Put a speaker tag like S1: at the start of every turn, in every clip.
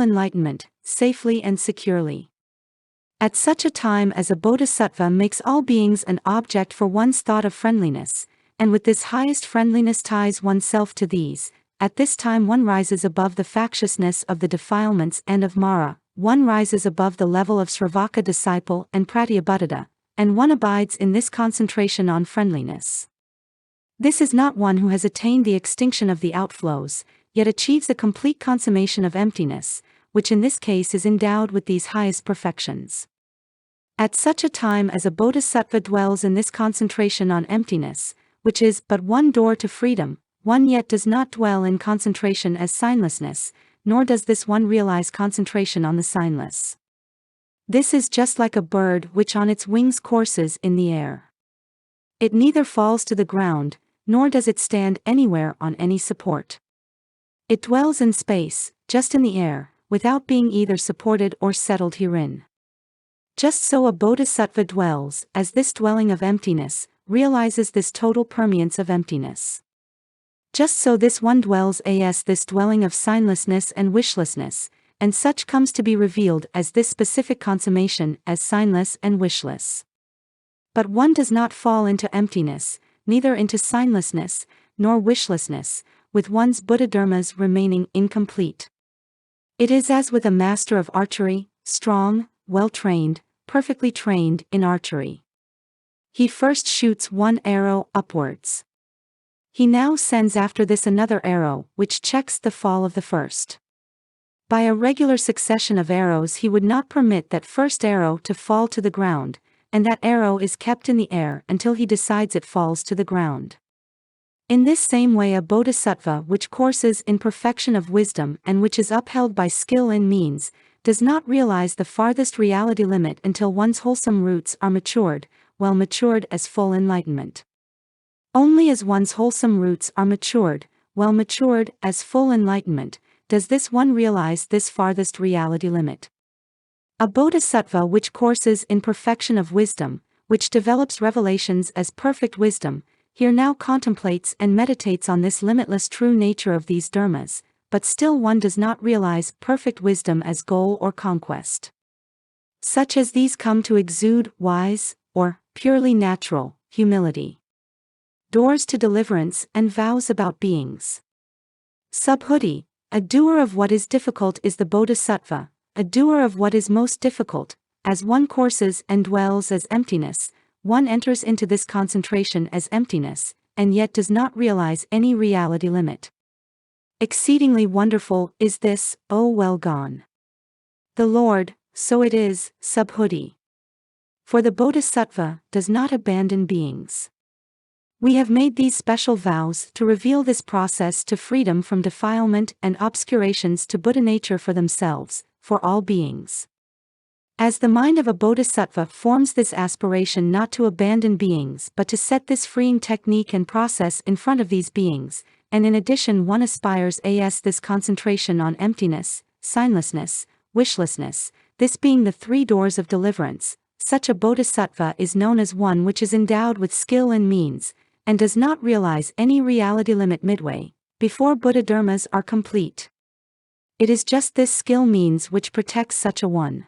S1: enlightenment, safely and securely. At such a time as a bodhisattva makes all beings an object for one's thought of friendliness, and with this highest friendliness ties oneself to these, at this time one rises above the factiousness of the defilements and of Mara, one rises above the level of Sravaka disciple and Pratyabhuddha, and one abides in this concentration on friendliness. This is not one who has attained the extinction of the outflows, yet achieves a complete consummation of emptiness, which in this case is endowed with these highest perfections. At such a time as a bodhisattva dwells in this concentration on emptiness, which is but one door to freedom, one yet does not dwell in concentration as signlessness, nor does this one realize concentration on the signless. This is just like a bird which on its wings courses in the air. It neither falls to the ground, nor does it stand anywhere on any support. It dwells in space, just in the air, without being either supported or settled herein. Just so a bodhisattva dwells, as this dwelling of emptiness, realizes this total permeance of emptiness. Just so this one dwells as this dwelling of signlessness and wishlessness, and such comes to be revealed as this specific consummation as signless and wishless. But one does not fall into emptiness, neither into signlessness, nor wishlessness, with one's Buddha-dharmas remaining incomplete. It is as with a master of archery, strong, well-trained, perfectly trained in archery. He first shoots one arrow upwards. He now sends after this another arrow, which checks the fall of the first. By a regular succession of arrows he would not permit that first arrow to fall to the ground, and that arrow is kept in the air until he decides it falls to the ground. In this same way a bodhisattva which courses in perfection of wisdom and which is upheld by skill and means, does not realize the farthest reality limit until one's wholesome roots are matured, well matured as full enlightenment. Only as one's wholesome roots are matured, well matured as full enlightenment, does this one realize this farthest reality limit. A bodhisattva which courses in perfection of wisdom, which develops revelations as perfect wisdom, here now contemplates and meditates on this limitless true nature of these dharmas, but still one does not realize perfect wisdom as goal or conquest. Such as these come to exude wise, or purely natural, humility. Doors to deliverance and vows about beings. Subhuti, a doer of what is difficult is the bodhisattva, a doer of what is most difficult, as one courses and dwells as emptiness, one enters into this concentration as emptiness, and yet does not realize any reality limit. Exceedingly wonderful is this, O well gone. The Lord, so it is, Subhuti. For the bodhisattva does not abandon beings. We have made these special vows to reveal this process to freedom from defilement and obscurations to Buddha nature for themselves, for all beings. As the mind of a bodhisattva forms this aspiration not to abandon beings but to set this freeing technique and process in front of these beings, and in addition one aspires as this concentration on emptiness, signlessness, wishlessness, this being the three doors of deliverance, such a bodhisattva is known as one which is endowed with skill and means, and does not realize any reality limit midway, before Buddha-dharmas are complete. It is just this skill means which protects such a one.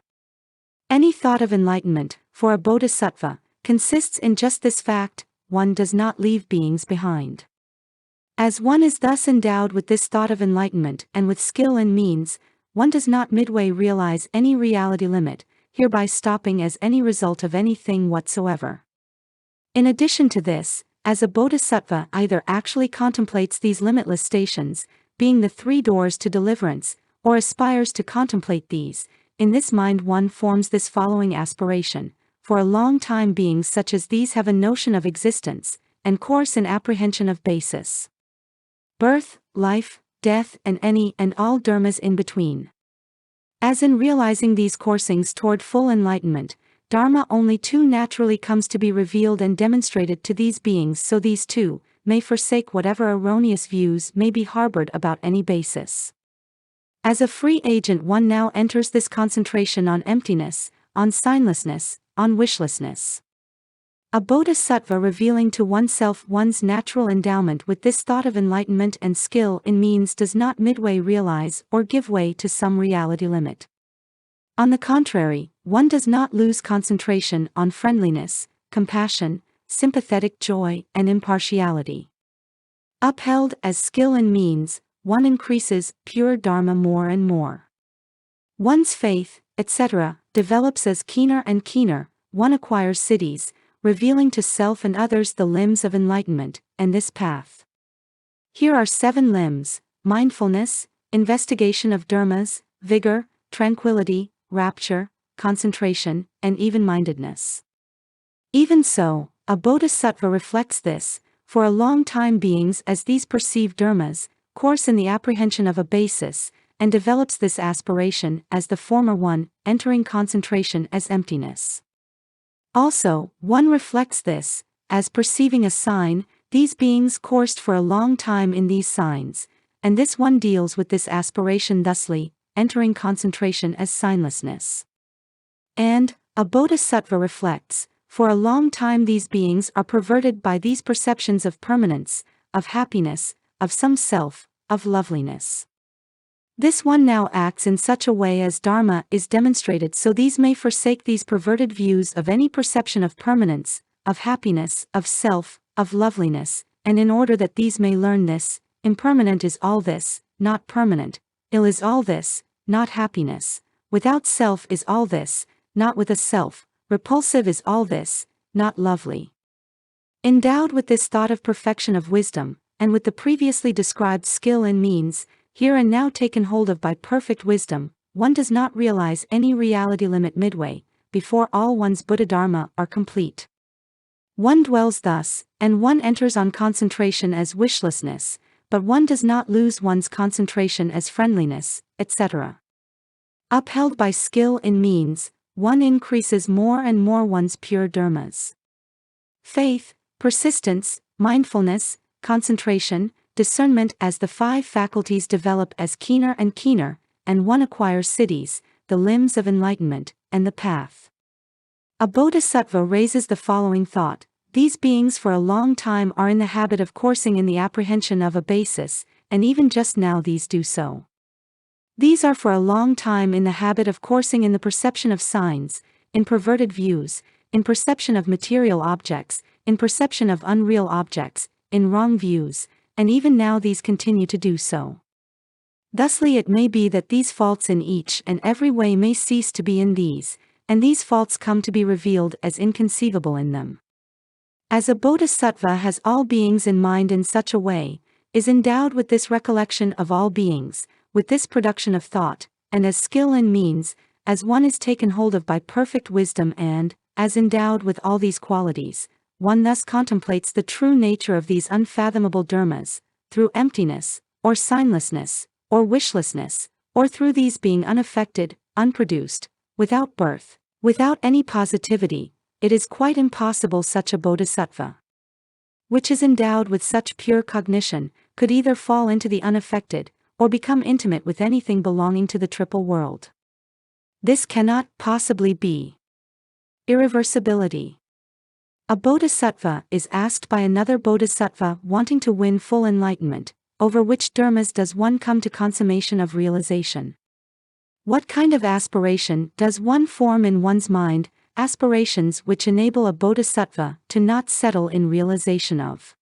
S1: Any thought of enlightenment, for a bodhisattva, consists in just this fact: one does not leave beings behind. As one is thus endowed with this thought of enlightenment and with skill and means, one does not midway realize any reality limit, hereby stopping as any result of anything whatsoever. In addition to this, as a bodhisattva either actually contemplates these limitless stations, being the three doors to deliverance, or aspires to contemplate these, in this mind one forms this following aspiration: for a long time beings such as these have a notion of existence, and course in apprehension of basis. Birth, life, death and any and all dharmas in between. As in realizing these coursings toward full enlightenment, Dharma only too naturally comes to be revealed and demonstrated to these beings so these too may forsake whatever erroneous views may be harbored about any basis. As a free agent one now enters this concentration on emptiness, on signlessness, on wishlessness. A bodhisattva revealing to oneself one's natural endowment with this thought of enlightenment and skill in means does not midway realize or give way to some reality limit. On the contrary, one does not lose concentration on friendliness, compassion, sympathetic joy, and impartiality. Upheld as skill in means, one increases pure dharma more and more. One's faith, etc., develops as keener and keener, one acquires siddhis, revealing to self and others the limbs of enlightenment, and this path. Here are 7 limbs: mindfulness, investigation of dharmas, vigor, tranquility, rapture, concentration, and even-mindedness. Even so, a bodhisattva reflects this, for a long time beings as these perceive dharmas, course in the apprehension of a basis, and develops this aspiration as the former one, entering concentration as emptiness. Also, one reflects this, as perceiving a sign, these beings coursed for a long time in these signs, and this one deals with this aspiration thusly, entering concentration as signlessness. And, a bodhisattva reflects, for a long time these beings are perverted by these perceptions of permanence, of happiness, of some self, of loveliness. This one now acts in such a way as Dharma is demonstrated so these may forsake these perverted views of any perception of permanence, of happiness, of self, of loveliness, and in order that these may learn this, impermanent is all this, not permanent, ill is all this, not happiness, without self is all this, not with a self, repulsive is all this, not lovely. Endowed with this thought of perfection of wisdom, and with the previously described skill in means, here and now taken hold of by perfect wisdom, one does not realize any reality limit midway, before all one's Buddha-dharma are complete. One dwells thus, and one enters on concentration as wishlessness, but one does not lose one's concentration as friendliness, etc. Upheld by skill in means, one increases more and more one's pure dharmas. Faith, persistence, mindfulness, concentration, discernment as the 5 faculties develop as keener and keener, and one acquires siddhis, the limbs of enlightenment, and the path. A bodhisattva raises the following thought: these beings for a long time are in the habit of coursing in the apprehension of a basis, and even just now these do so. These are for a long time in the habit of coursing in the perception of signs, in perverted views, in perception of material objects, in perception of unreal objects, in wrong views, and even now these continue to do so. Thusly it may be that these faults in each and every way may cease to be in these, and these faults come to be revealed as inconceivable in them. As a bodhisattva has all beings in mind in such a way, is endowed with this recollection of all beings, with this production of thought, and as skill in means, as one is taken hold of by perfect wisdom and, as endowed with all these qualities, one thus contemplates the true nature of these unfathomable dharmas, through emptiness, or signlessness, or wishlessness, or through these being unaffected, unproduced, without birth, without any positivity. It is quite impossible such a bodhisattva, which is endowed with such pure cognition, could either fall into the unaffected, or become intimate with anything belonging to the triple world. This cannot possibly be. Irreversibility. A bodhisattva is asked by another bodhisattva wanting to win full enlightenment, over which dharmas does one come to consummation of realization? What kind of aspiration does one form in one's mind, aspirations which enable a bodhisattva to not settle in realization of?